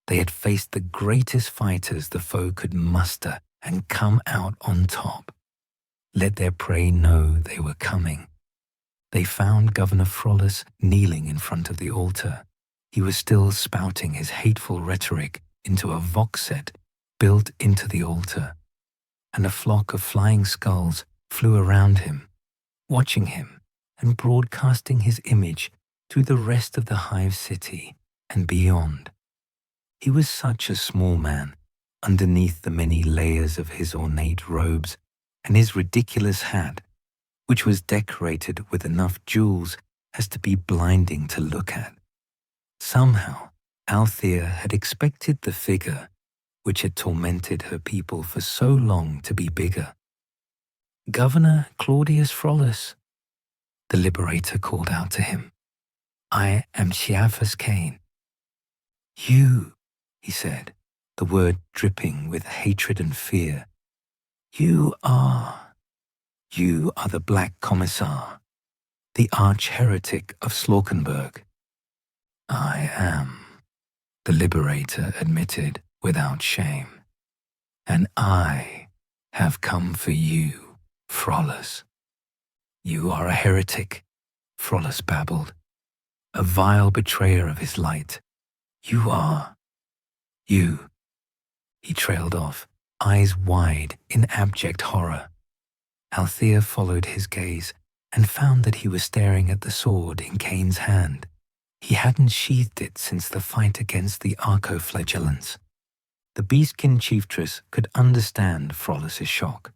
They had faced the greatest fighters the foe could muster and come out on top. Let their prey know they were coming. They found Governor Frolus kneeling in front of the altar. He was still spouting his hateful rhetoric into a vox set built into the altar, and a flock of flying skulls flew around him, watching him and broadcasting his image through the rest of the hive city and beyond. He was such a small man underneath the many layers of his ornate robes and his ridiculous hat, which was decorated with enough jewels as to be blinding to look at. Somehow, Althea had expected the figure, which had tormented her people for so long, to be bigger. "Governor Claudius Frollus," the Liberator called out to him. "I am Ciaphas Cain." "You," he said, the word dripping with hatred and fear. You are the Black Commissar, the arch-heretic of Slaukenberg." "I am," the Liberator admitted without shame. "And I have come for you, Frolus." "You are a heretic," Frolus babbled, "a vile betrayer of his light. You are. You." He trailed off, eyes wide in abject horror. Althea followed his gaze and found that he was staring at the sword in Cain's hand. He hadn't sheathed it since the fight against the Arco-flagellants. The Beastkin Chieftess could understand Frolus's shock.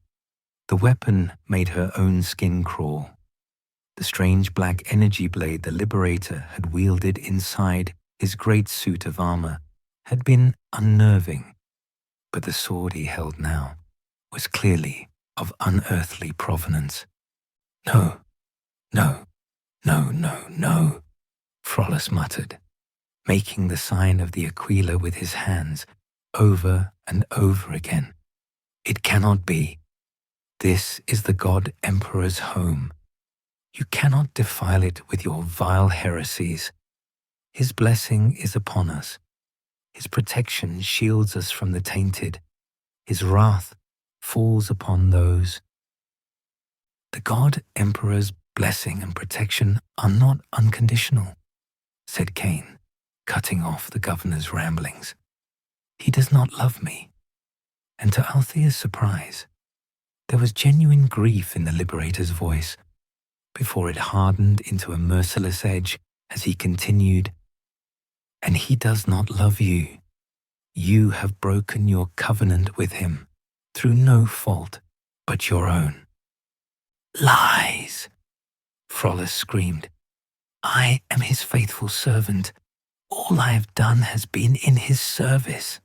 The weapon made her own skin crawl. The strange black energy blade the Liberator had wielded inside his great suit of armor had been unnerving, but the sword he held now was clearly of unearthly provenance. "No, no, no, no, no," Frolus muttered, making the sign of the Aquila with his hands over and over again. "It cannot be. This is the God Emperor's home. You cannot defile it with your vile heresies. His blessing is upon us. His protection shields us from the tainted. His wrath falls upon those." "The God Emperor's Blessing and protection are not unconditional, said Cain, cutting off the governor's ramblings. He does not love me. And to Althea's surprise, there was genuine grief in the Liberator's voice before it hardened into a merciless edge as he continued, "And he does not love you. You have broken your covenant with him through no fault but your own." "Lies!" Frolus screamed. "I am his faithful servant. All I have done has been in his service."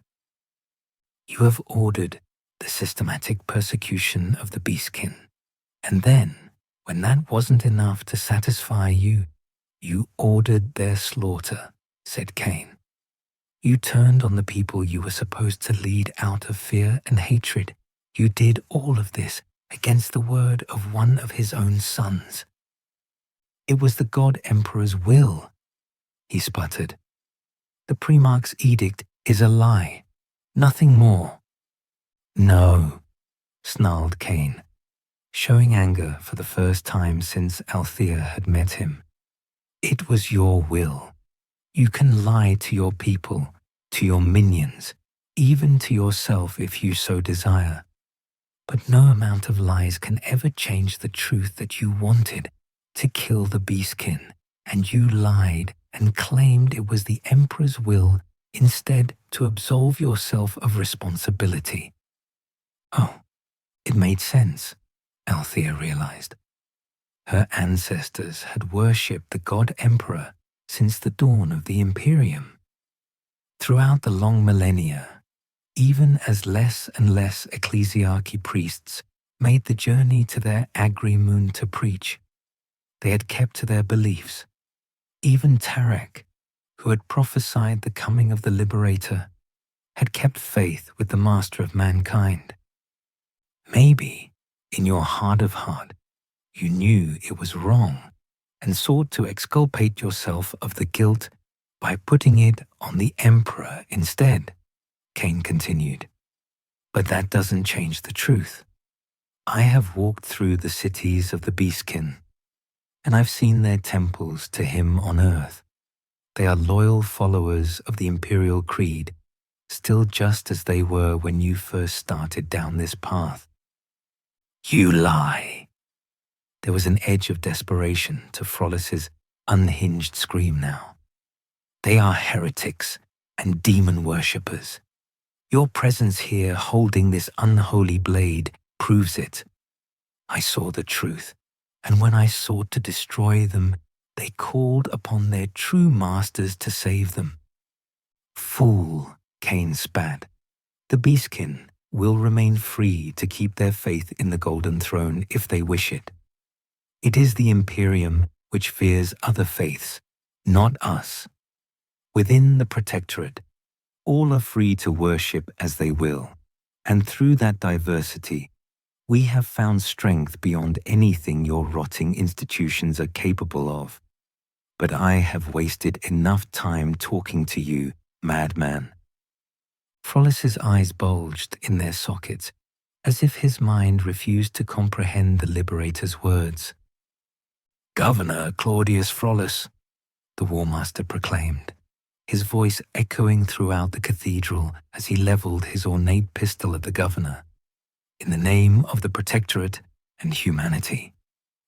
"You have ordered the systematic persecution of the Beastkin, and then, when that wasn't enough to satisfy you, you ordered their slaughter," said Cain. "You turned on the people you were supposed to lead out of fear and hatred. You did all of this against the word of one of his own sons." "It was the God Emperor's will," he sputtered. "The Primarch's edict is a lie, nothing more." "No," snarled Cain, showing anger for the first time since Althea had met him. "It was your will. You can lie to your people, to your minions, even to yourself if you so desire. But no amount of lies can ever change the truth that you wanted to kill the Beastkin, and you lied and claimed it was the Emperor's will instead to absolve yourself of responsibility." Oh, it made sense, Althea realized. Her ancestors had worshipped the God Emperor since the dawn of the Imperium. Throughout the long millennia, even as less and less ecclesiarchy priests made the journey to their agri-moon to preach, they had kept to their beliefs. Even Tarek, who had prophesied the coming of the Liberator, had kept faith with the Master of Mankind. Maybe, in your heart of heart, you knew it was wrong and sought to exculpate yourself of the guilt by putting it on the Emperor instead, Cain continued. But that doesn't change the truth. I have walked through the cities of the Beastkin, and I've seen their temples to him on earth. They are loyal followers of the Imperial Creed, still just as they were when you first started down this path. "You lie." There was an edge of desperation to Frolus's unhinged scream now. "They are heretics and demon worshippers. Your presence here holding this unholy blade proves it. I saw the truth, and when I sought to destroy them, they called upon their true masters to save them." "Fool," Cain spat. "The Beastkin will remain free to keep their faith in the Golden Throne if they wish it. It is the Imperium which fears other faiths, not us. Within the Protectorate, all are free to worship as they will, and through that diversity, we have found strength beyond anything your rotting institutions are capable of. But I have wasted enough time talking to you, madman." Frolus's eyes bulged in their sockets, as if his mind refused to comprehend the Liberator's words. "Governor Claudius Frollus," the Warmaster proclaimed, his voice echoing throughout the cathedral as he leveled his ornate pistol at the governor. "In the name of the Protectorate and humanity,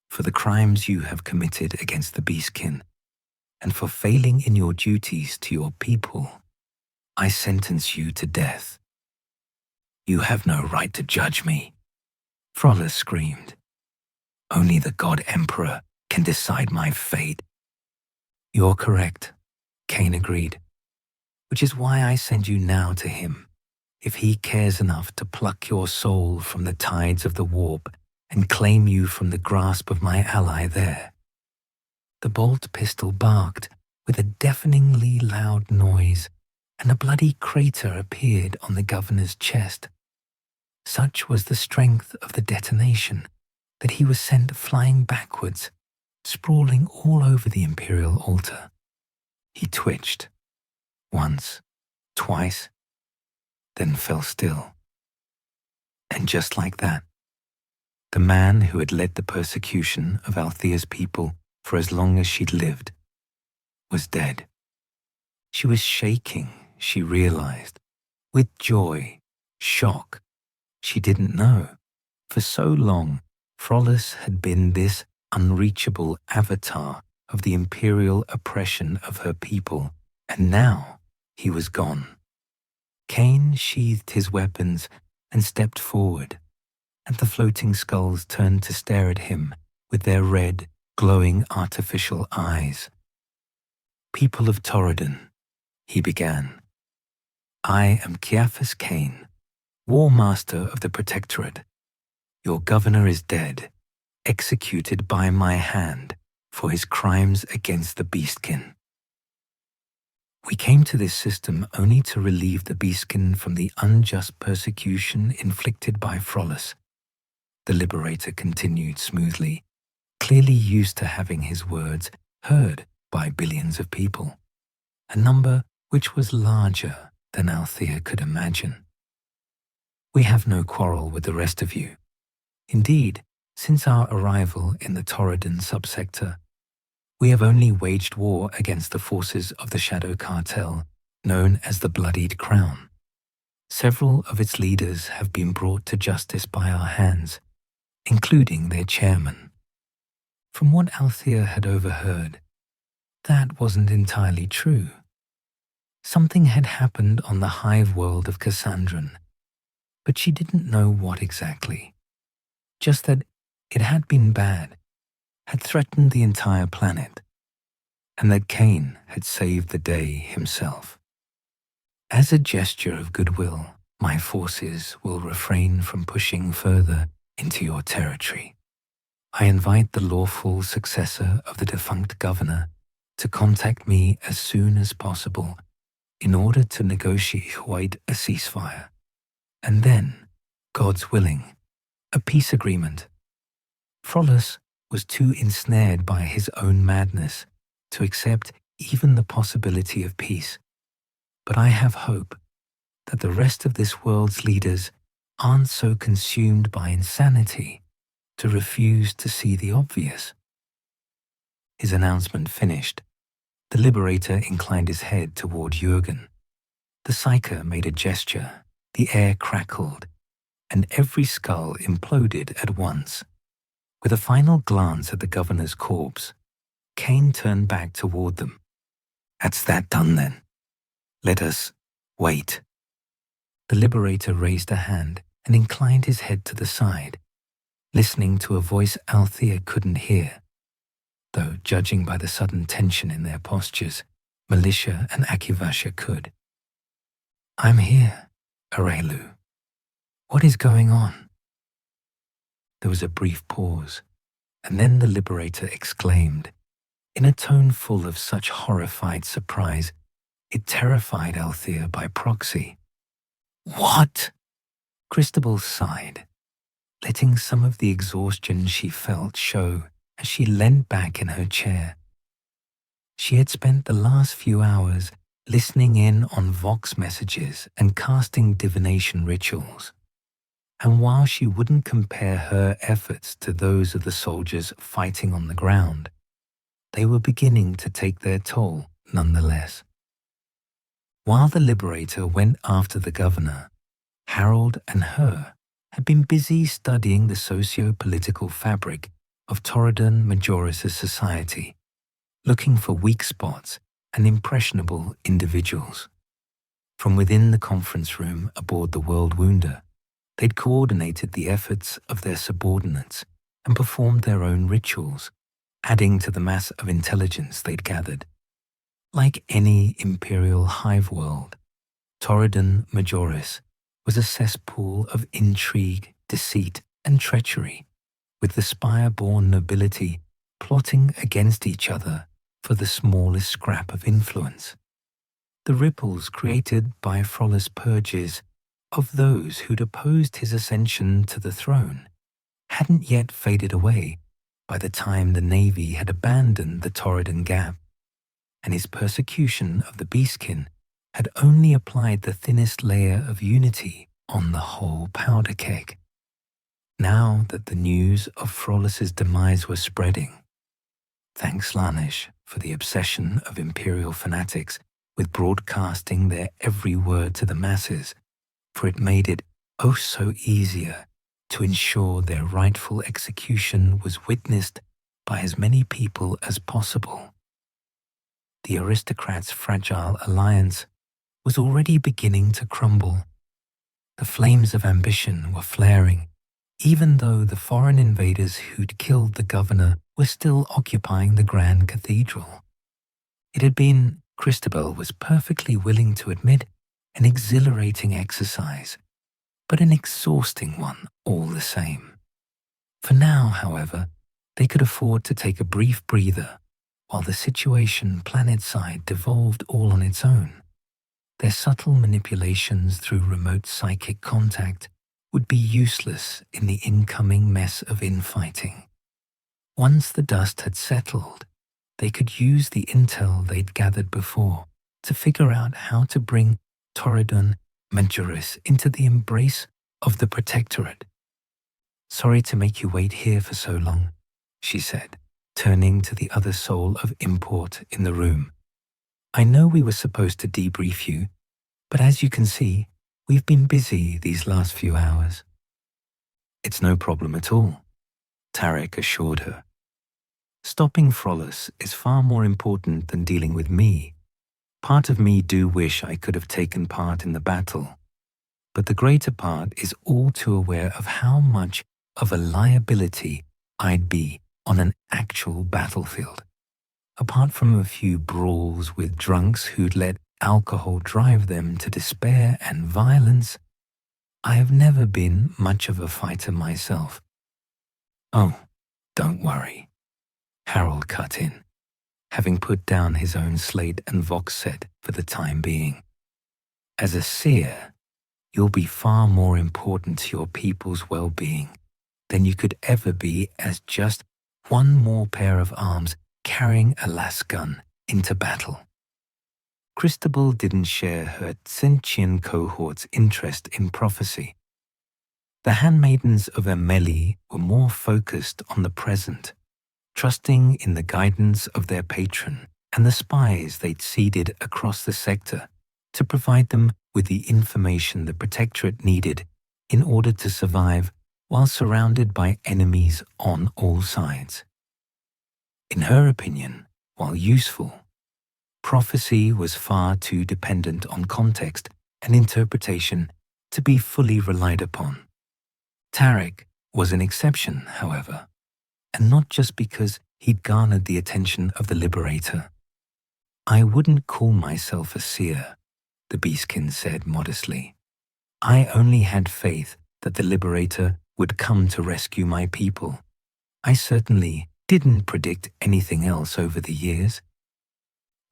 for the crimes you have committed against the Beastkin, and for failing in your duties to your people, I sentence you to death." "You have no right to judge me," Frolus screamed. "Only the God Emperor can decide my fate." "You're correct," Cain agreed, "which is why I send you now to him, if he cares enough to pluck your soul from the tides of the warp and claim you from the grasp of my ally there." The bolt pistol barked with a deafeningly loud noise, and a bloody crater appeared on the governor's chest. Such was the strength of the detonation that he was sent flying backwards, sprawling all over the Imperial altar. He twitched, once, twice, then fell still. And just like that, the the man who had led the persecution of Althea's people for as long as she'd lived, was dead. She was shaking, she realized, with joy, shock. She didn't know. For so long, Frolus had been this unreachable avatar of the imperial oppression of her people, and now he was gone. Cain sheathed his weapons and stepped forward, and the floating skulls turned to stare at him with their red, glowing artificial eyes. "People of Torredon," he began, "I am Ciaphas Cain, Warmaster of the Protectorate. Your governor is dead, executed by my hand for his crimes against the Beastkin. We came to this system only to relieve the Beastkin from the unjust persecution inflicted by Frollus." The Liberator continued smoothly, clearly used to having his words heard by billions of people, a number which was larger than Althea could imagine. "We have no quarrel with the rest of you. Indeed, since our arrival in the Torredon subsector, we have only waged war against the forces of the Shadow Cartel, known as the Bloodied Crown. Several of its leaders have been brought to justice by our hands, including their chairman." From what Althea had overheard, that wasn't entirely true. Something had happened on the hive world of Cassandran, but she didn't know what exactly. Just that it had been bad, had threatened the entire planet, and that Cain had saved the day himself. "As a gesture of goodwill, my forces will refrain from pushing further into your territory. I invite the lawful successor of the defunct governor to contact me as soon as possible in order to negotiate a ceasefire, and then, God's willing, a peace agreement." Frolus was too ensnared by his own madness to accept even the possibility of peace. But I have hope that the rest of this world's leaders aren't so consumed by insanity to refuse to see the obvious. His announcement finished, the Liberator inclined his head toward Jurgen. The Psyker made a gesture, the air crackled, and every skull imploded at once. With a final glance at the governor's corpse, Cain turned back toward them. "That's that done then. Let us wait." The Liberator raised a hand and inclined his head to the side, listening to a voice Althea couldn't hear, though judging by the sudden tension in their postures, Militia and Akivasha could. "I'm here, Arelu. What is going on?" There was a brief pause, and then the Liberator exclaimed, in a tone full of such horrified surprise, it terrified Althea by proxy. "What?" Christabel sighed, letting some of the exhaustion she felt show as she leant back in her chair. She had spent the last few hours listening in on Vox messages and casting divination rituals. And while she wouldn't compare her efforts to those of the soldiers fighting on the ground, they were beginning to take their toll nonetheless. While the Liberator went after the governor, Harold and her had been busy studying the socio-political fabric of Torredon Majoris' society, looking for weak spots and impressionable individuals. From within the conference room aboard the World Wounder, they'd coordinated the efforts of their subordinates and performed their own rituals, adding to the mass of intelligence they'd gathered. Like any imperial hive world, Torredon Majoris was a cesspool of intrigue, deceit, and treachery, with the spire-born nobility plotting against each other for the smallest scrap of influence. The ripples created by Frollus' purges of those who'd opposed his ascension to the throne hadn't yet faded away by the time the Navy had abandoned the Torredon Gap, and his persecution of the Beastkin had only applied the thinnest layer of unity on the whole powder keg. Now that the news of Frolus's demise was spreading, thanks Slaanesh for the obsession of Imperial fanatics with broadcasting their every word to the masses, for it made it oh so easier to ensure their rightful execution was witnessed by as many people as possible. The aristocrats' fragile alliance was already beginning to crumble. The flames of ambition were flaring, even though the foreign invaders who'd killed the governor were still occupying the Grand Cathedral. It had been, Christabel was perfectly willing to admit, an exhilarating exercise, but an exhausting one all the same. For now, however, they could afford to take a brief breather while the situation planetside devolved all on its own. Their subtle manipulations through remote psychic contact would be useless in the incoming mess of infighting. Once the dust had settled, they could use the intel they'd gathered before to figure out how to bring Torredon Majoris into the embrace of the Protectorate. "Sorry to make you wait here for so long," she said, turning to the other soul of import in the room. "I know we were supposed to debrief you, but as you can see, we've been busy these last few hours." "It's no problem at all," Tarek assured her. "Stopping Frolus is far more important than dealing with me. Part of me do wish I could have taken part in the battle, but the greater part is all too aware of how much of a liability I'd be on an actual battlefield. Apart from a few brawls with drunks who'd let alcohol drive them to despair and violence, I have never been much of a fighter myself." "Oh, don't worry," Harold cut in, having put down his own slate and vox set for the time being. "As a seer, you'll be far more important to your people's well-being than you could ever be as just one more pair of arms carrying a lasgun into battle." Christabel didn't share her Tsentian cohort's interest in prophecy. The handmaidens of Emeli were more focused on the present, trusting in the guidance of their patron and the spies they'd seeded across the sector to provide them with the information the Protectorate needed in order to survive while surrounded by enemies on all sides. In her opinion, while useful, prophecy was far too dependent on context and interpretation to be fully relied upon. Tarek was an exception, however, and not just because he'd garnered the attention of the Liberator. "I wouldn't call myself a seer," the Beastkin said modestly. "I only had faith that the Liberator would come to rescue my people. I certainly didn't predict anything else over the years.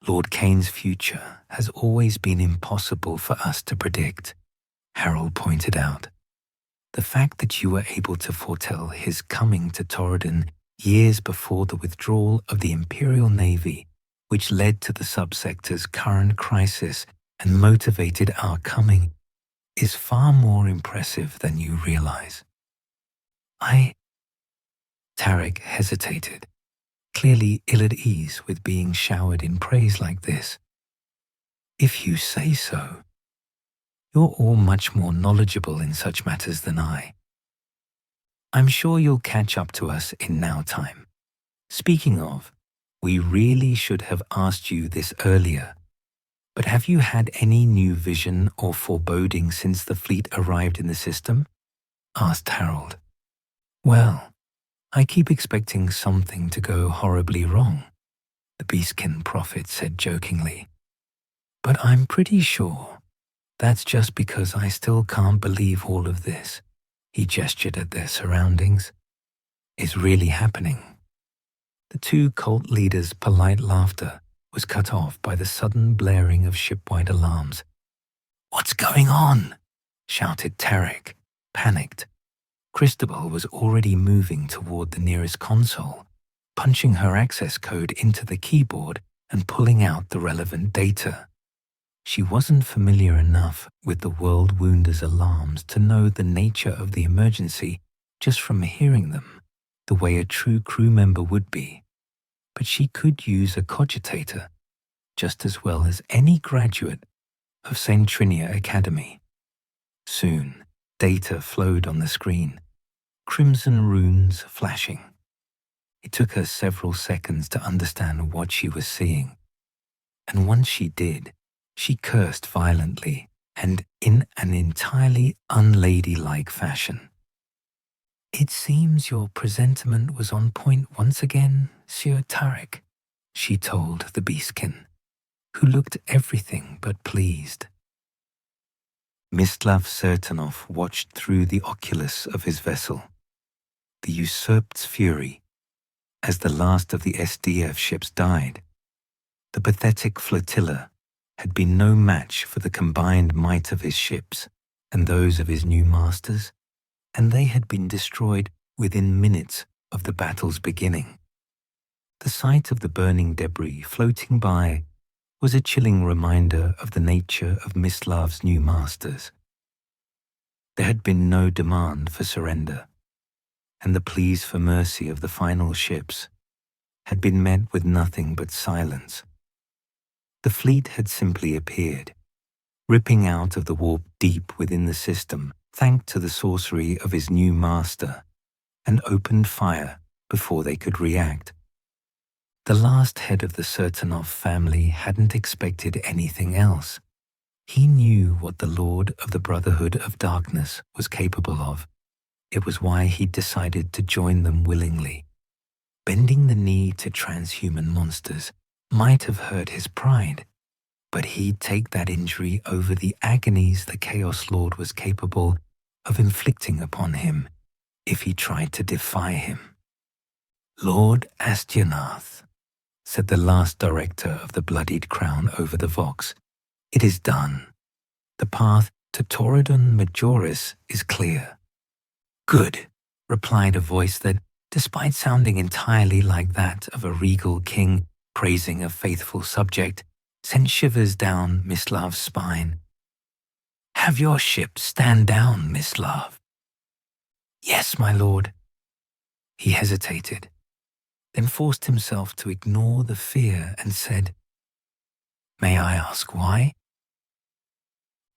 Lord Cain's future has always been impossible for us to predict," Harold pointed out. "The fact that you were able to foretell his coming to Torredon years before the withdrawal of the Imperial Navy, which led to the subsector's current crisis and motivated our coming, is far more impressive than you realize." Tarek hesitated, clearly ill at ease with being showered in praise like this. "If you say so. You're all much more knowledgeable in such matters than I. I'm sure you'll catch up to us in now time. Speaking of, we really should have asked you this earlier, but have you had any new vision or foreboding since the fleet arrived in the system?" asked Harold. "Well, I keep expecting something to go horribly wrong," the Beastkin prophet said jokingly. "But I'm pretty sure that's just because I still can't believe all of this," he gestured at their surroundings, "is really happening." The two cult leaders' polite laughter was cut off by the sudden blaring of shipwide alarms. "What's going on?" shouted Tarek, panicked. Christabel was already moving toward the nearest console, punching her access code into the keyboard and pulling out the relevant data. She wasn't familiar enough with the World Wounder's alarms to know the nature of the emergency just from hearing them, the way a true crew member would be, but she could use a cogitator just as well as any graduate of St. Trinia Academy. Soon, data flowed on the screen, crimson runes flashing. It took her several seconds to understand what she was seeing, and once she did, she cursed violently and in an entirely unladylike fashion. "It seems your presentiment was on point once again, Sieur Tarek," she told the Beastkin, who looked everything but pleased. Mistlav Sertanov watched through the oculus of his vessel, the Usurped's fury, as the last of the SDF ships died. The pathetic flotilla had been no match for the combined might of his ships and those of his new masters, and they had been destroyed within minutes of the battle's beginning. The sight of the burning debris floating by was a chilling reminder of the nature of Mistlav's new masters. There had been no demand for surrender, and the pleas for mercy of the final ships had been met with nothing but silence. The fleet had simply appeared, ripping out of the warp deep within the system, thanks to the sorcery of his new master, and opened fire before they could react. The last head of the Sertanov family hadn't expected anything else. He knew what the Lord of the Brotherhood of Darkness was capable of. It was why he'd decided to join them willingly. Bending the knee to transhuman monsters might have hurt his pride, but he'd take that injury over the agonies the Chaos Lord was capable of inflicting upon him if he tried to defy him. "Lord Astyanath," said the last director of the Bloodied Crown over the Vox, "it is done. The path to Torredon Majoris is clear." "Good," replied a voice that, despite sounding entirely like that of a regal king praising a faithful subject, sent shivers down Mistlav's spine. "Have your ship stand down, Mistlav." "Yes, my lord." He hesitated, then forced himself to ignore the fear and said, "May I ask why?"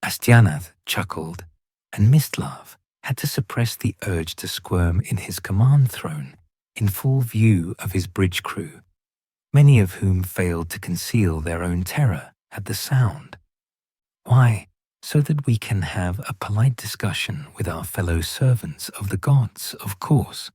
Astyanath chuckled, and Mistlav had to suppress the urge to squirm in his command throne in full view of his bridge crew, many of whom failed to conceal their own terror at the sound. "Why, so that we can have a polite discussion with our fellow servants of the gods, of course."